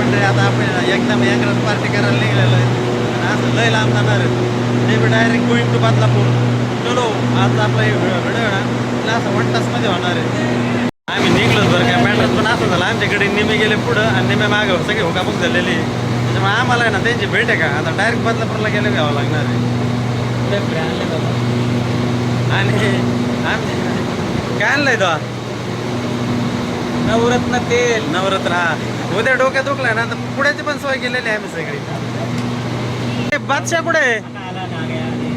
मंडळी आता आपण एकदम यंगराज पार्टी करायला निघलेलो आहे आणि असं लय लांब जाणार आहे ते बी डायरेक्ट गोईंग टू बदलापूर. चलो आज आपला व्हिडिओ ना असं 1 तासमध्ये होणार आहे. आम्ही निघलोच बरं काय मॅटर पण असं झालं आमच्याकडे निमे गेले पुढं आणि निमे मागं सगळे हुकाबुक झालेली त्याच्यामुळे आम्हाला आहे ना त्यांची भेट आहे का आता डायरेक्ट बदलापूरला गेले घ्यावं लागणार आहे. आणि आम्ही काय आणलंय तो नवरत्न तेल. नवरत्न. हा उद्या डोक्यात दुखलाय ना तर पुढ्याची पण सोय केलेली आहे आम्ही सगळी. बादशाह कुठे आहे?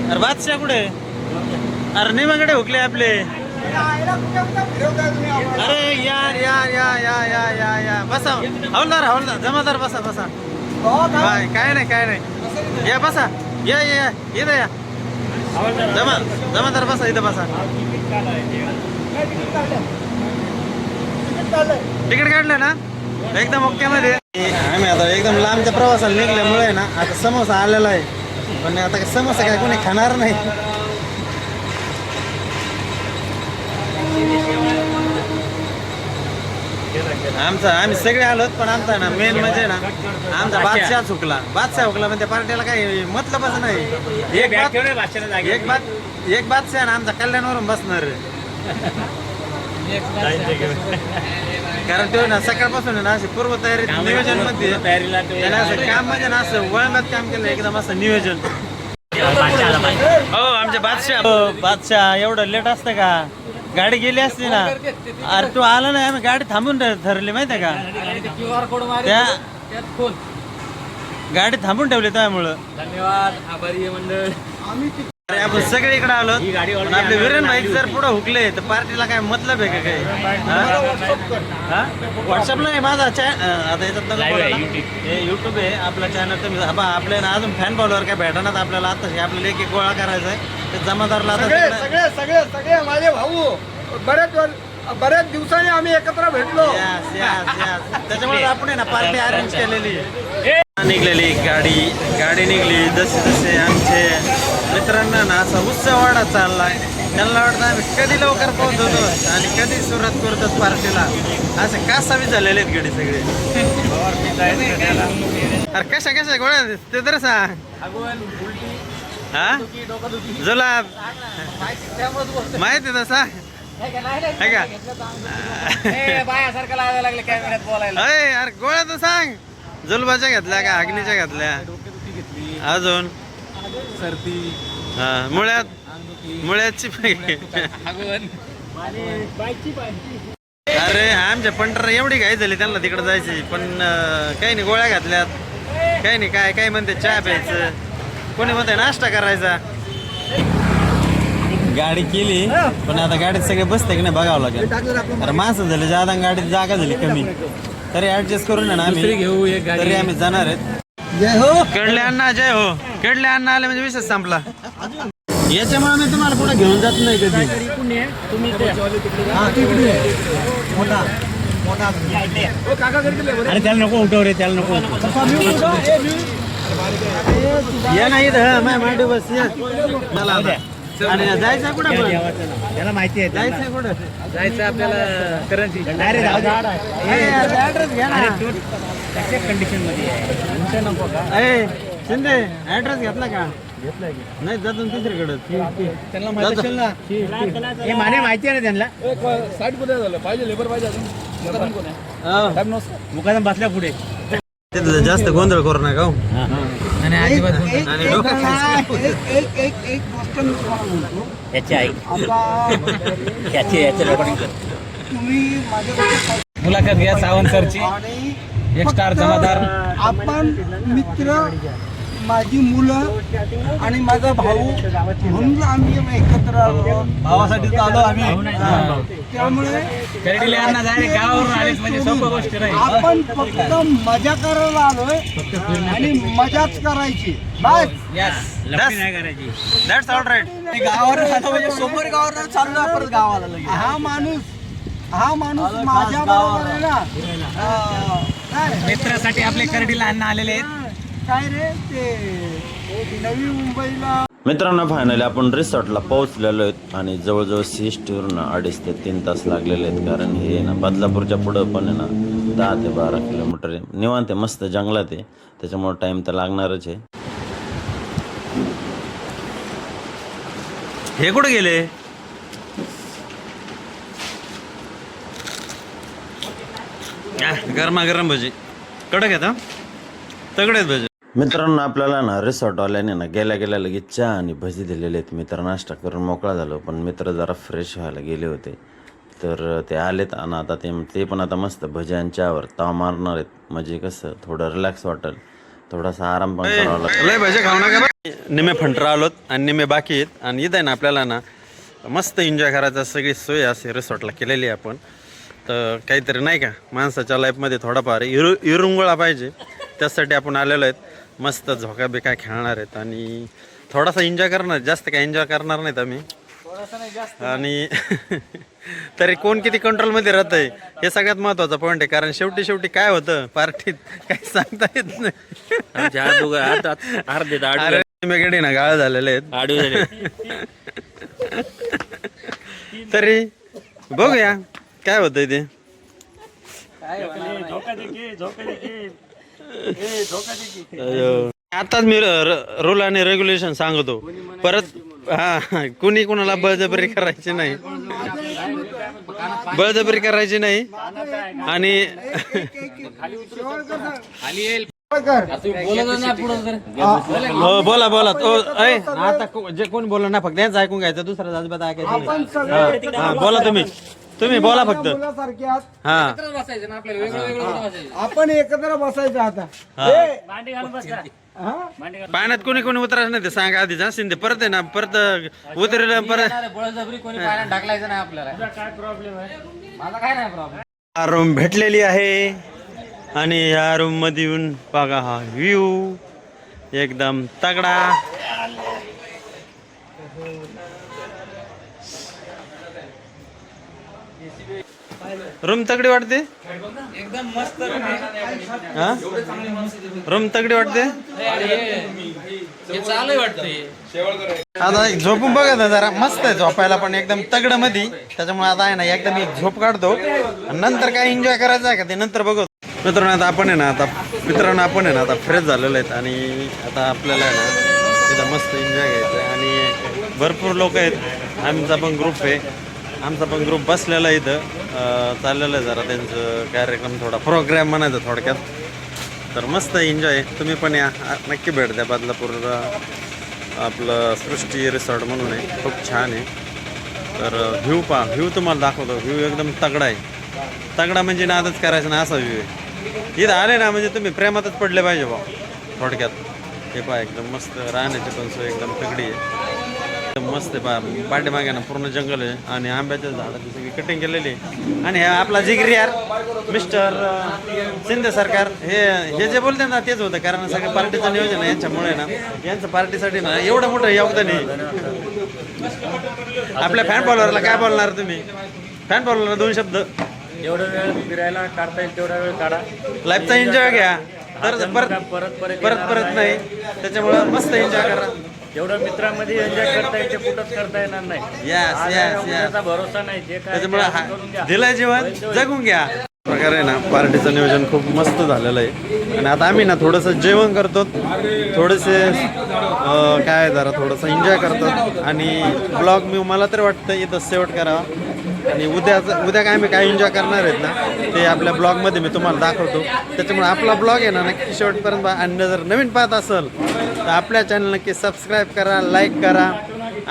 अरे बादशाह कुठे? अरे निमाकडे हुकले आपले. अरे यार यार या या या या या बसा हवलदार हवलदार जमादार बसा बसा. काय नाही काय नाही या बसा या या इथं या जमादार बसा इथं बसा. तिकीट काढलं ना एकदम ओके मध्ये. आम्ही आता एकदम लांबच्या प्रवासाला निघल्यामुळे ना आता समोसा आलेला आहे पण आता समोसा काय कोणी खाणार नाही. आम्ही सगळे आलोत पण आमचा ना मेन म्हणजे ना आमचा बादशाह चुकला. बादशाह हुकला म्हणजे पार्टीला काही मतलबच नाही. एक बादशाह ना आमचा कल्याणवरून बसणार कारण तो ना सकाळपासून ना अशी पूर्व तयारी नियोजन मध्ये असं काम म्हणजे ना असं वळणात काम केलं एकदम असं नियोजन. हो आमचे बादशाह एवढं लेट असतं का? गाडी गेली असती ना. अरे तू आला नाही आम्ही गाडी थांबून ठरली माहितीये का? त्या गाडी थांबून ठेवली त्यामुळं. धन्यवाद आभारी मंडळ. अरे आपण सगळे इकडे आलो आपले वीरेन भाई जर पुढे हुकले तर पार्टीला काय मतलब आहे का काही? व्हॉट्सअपला आहे माझा आता याच्यात युट्यूब आहे आपला चॅनल. तुम्ही आपल्याला अजून फॅन फॉलोअर काय भेटणार आपल्याला आता आपल्याला एक गोळा करायचा आहे ते जमादारला आता सगळे सगळे सगळे माझे भाऊ बऱ्याच दिवसांनी आम्ही एकत्र भेटलो. त्याच्यामुळे आपण आहे ना पार्टी अरेंज केलेली निघलेली गाडी निघली. जसे जसे आमचे मित्रांना ना असा उत्सव वाढत चाललाय त्यांना वाटतं आम्ही कधी लवकर पोहोचवतो आणि कधी सुरुवात करतो पार्टीला. असे कासावी झालेले आहेत गाडी सगळे. अरे कशा कशा गोळ्या ते तर सांग. हा जुलाब माहिती तसा आहे का? अरे गोळ्या तर सांग. जुलबाच्या घेतल्या का अग्नीच्या घेतल्या अजून सर्दी हा मुळ्याची अरे आमच्या पंढरा एवढी घाई झाली त्यांना तिकडे जायची पण काही नाही गोळ्या घातल्यात काही नाही काय म्हणते चहा प्यायचं कोणी म्हणते नाश्ता करायचा. गाडी केली पण आता गाडीत सगळे बसते की नाही बघावं लागेल. अरे माणसं झाले जादा गाडीत जागा झाली कमी तरी ऍडजस्ट करून ना आम्ही घेऊ तरी आम्ही जाणार आहेत. जय हो कडले अण्णा जय हो. कडले अण्णा आले म्हणजे विषय संपला. याच्यामुळे आम्ही तुम्हाला पुढे घेऊन जात नाही कधी. अरे त्याला नको उठव रे त्याला नको. या नाही माय मांडी बस या मला आणि जायचं कुठं त्याला माहिती आहे जायचं कुठं जायचं आपल्याला करन्सी ऍड्रेस घ्या ना. कंडिशन मध्ये नको का शिंदे ऍड्रेस घेतला का? नाही जातो तिसरीकडे त्यांना माहिती असेल ना. हे माने माहिती आहे ना त्यांना. साईड मध्ये झालं पाहिजे लेबर पाहिजे अजून मुकादम बसल्या पुढे तिथलं जास्त गोंधळ करू नका हो. आणि एक गोष्ट मी तुम्हाला म्हणतो. याची आई तुम्ही माझ्या मुलाखत घ्या सावंत सरची. आणि एक स्टार जमादार. आपण मित्र माझी मुलं आणि माझा भाऊ म्हणून आम्ही एकत्र आलो. भावासाठी आलो आम्ही. त्यामुळे कर्डिलेंना डायरेक्ट गावावरून आलेच म्हणजे सोपं गोष्ट नाही. आपण फक्त मजा करायला आलोय आणि मजाच करायची बस. लपी नाही करायची. That's all right. गावावर म्हणजे समोर गावावर चाललो परत गावाला. हा माणूस माझ्या बरोबर आहे ना. मित्रासाठी आपले कर्डीला अण्णा आलेले आहेत. काय रे ते नवी मुंबईला मित्रांनो फायनली आपण रिसॉर्टला पोहोचलेलो आहेत आणि जवळजवळ CST-वरून 2.5 ते 3 तास लागलेले आहेत. कारण हे ना बदलापूरच्या पुढं पण आहे ना 10 ते 12 किलोमीटर आहे. निवांत आहे, मस्त जंगलात आहे, त्याच्यामुळे टाईम तर लागणारच आहे. हे कुठे गेले? गरमागरम भजी कडक आहेत, तगडे आहेत भजी. मित्रांनो आपल्याला ना रिसॉर्टवाल्याने ना गेल्या लगेच चहा आणि भजी दिलेले आहेत. मित्र नाश्ता करून मोकळा झालो, पण मित्र जरा फ्रेश व्हायला गेले होते, तर ते आलेत आणि आता ते पण आता मस्त भजी आणि चहावर ताव मारणार आहेत. म्हणजे कसं थोडं रिलॅक्स वाटेल, थोडासा आराम पण करावा लागेल. लय भजी खाऊ नका. निमे फंटरा आलोत आणि निमे बाकी आहेत. आणि इथं आहे ना आपल्याला ना मस्त एन्जॉय करायचा, सगळी सोय असे रिसॉर्टला केलेली आहे आपण. तर काहीतरी नाही का माणसाच्या लाईफमध्ये थोडाफार इरुंगुळा पाहिजे, त्यासाठी आपण आलेलो आहेत. मस्त झोका बिका खेळणार आहेत आणि थोडासा एन्जॉय करणार, जास्त काय एन्जॉय करणार नाहीत आम्ही. आणि तरी कोण किती कंट्रोलमध्ये राहत आहे हे सगळ्यात महत्त्वाचा पॉईंट आहे. कारण शेवटी काय होतं पार्टीत काही सांगता येत नाही. अर्धे ना गाळ झालेले आहेत. तरी बघूया काय होतंय ते. आताच मी रूल आणि रेग्युलेशन सांगतो परत. हा, कुणी कुणाला बळजबरी करायची नाही, बळजबरी करायची नाही. आणि हो बोला बोला तो आता जे कोणी बोला ना फक्त यांचं ऐकून घ्यायचं, दुसरा अजिबात ऐकायचं. हा बोला तुम्ही बोला फक्त. हा आपण एकत्र बसायचं आता. पाण्यात कोणी उतरायचं नाही ते सांगा आधीच. शिंदे परत आहे ना, परत उतरेल परत. ढकलायचं नाही आपल्याला. काय प्रॉब्लेम आहे? माझा काय नाही प्रॉब्लेम. रूम भेटलेली आहे आणि या रूम मध्ये येऊन बघा हा व्ह्यू एकदम तगडा. रूम तगडी वाटते एकदम मस्त. हा रूम तगडी वाटते. आता झोपून बघा जरा, मस्त आहे झोपायला पण एकदम तगड मध्ये. त्याच्यामुळे आता आहे ना एकदम एक झोप काढतो आणि नंतर काय एन्जॉय करायचं आहे का ते नंतर बघू. मित्रांनो आता आपण आहे ना आता फ्रेश झालेलो आहेत आणि आता आपल्याला आहे ना तिथं मस्त एन्जॉय घ्यायचं आहे. आणि भरपूर लोक आहेत, आमचा पण ग्रुप बसलेला आहे इथं. चाललेलं आहे जरा त्यांचं कार्यक्रम, थोडा प्रोग्राम म्हणायचं थोडक्यात. तर मस्त एन्जॉय, तुम्ही पण या, नक्की भेट द्या. बदलापूर आपलं सृष्टी रिसॉर्ट म्हणून आहे, खूप छान आहे. तर व्ह्यू तुम्हाला दाखवतो. व्ह्यू एकदम तगडा आहे. तगडा म्हणजे नादच करायचं ना, असा व्ह्यू आहे. इथं आले ना म्हणजे तुम्ही प्रेमातच पडले पाहिजे बा थोडक्यात. हे पहा एकदम मस्त राहण्याची पण सोय एकदम तगडी आहे, एकदम मस्त आहे. पहा पाठीमागे ना पूर्ण जंगल आहे आणि आंब्याच्या झाडाची सगळी कटिंग केलेली आहे. आणि आपला जिगरी यार मिस्टर शिंदे सरकार हे जे बोलते ना तेच होतं. कारण सगळं पार्टीचं नियोजन आहे यांच्यामुळे ना, यांचं पार्टीसाठी ना एवढं मोठं योगदान आहे. आपल्या फॅन फॉलोअरला काय बोलणार तुम्ही? फॅन फॉलोअरला 2 शब्द. जेवढा वेळ फिरायला काढता येईल तेवढा वेळ काढा, लाईफचा एन्जॉय घ्या, तर परत नाही. त्याच्यामुळं मस्त एन्जॉय करा. जेवढं मित्रांमध्ये एन्जॉय करता येईल ते कुठंच करता येणार नाही. यस भरोसा नाही. जे काय त्याच्यामुळे दिलंय जीवन जगून घ्या प्रकारे ना. पार्टीचं नियोजन खूप मस्त झालेलं आहे. आणि आता आम्ही ना थोडंसं जेवण करतो, थोडेसे काय जरा थोडंसं एन्जॉय करतो. आणि ब्लॉग मला तरी वाटतं इथं शेवट करावा. आणि उद्या काय आम्ही काय एन्जॉय करणार आहेत ना ते आपल्या ब्लॉगमध्ये मी तुम्हाला दाखवतो. त्याच्यामुळे आपला ब्लॉग आहे ना नक्की शेवटपर्यंत पहा. आणि जर नवीन पाहत असेल तर आपल्या चॅनल नक्की सबस्क्राईब करा, लाईक करा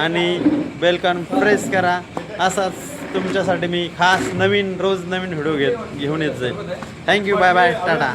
आणि बेलकॉन प्रेस करा. असाच तुमच्यासाठी मी खास रोज नवीन व्हिडिओ घेऊन येत जाईल. Thank you, bye bye, Tata.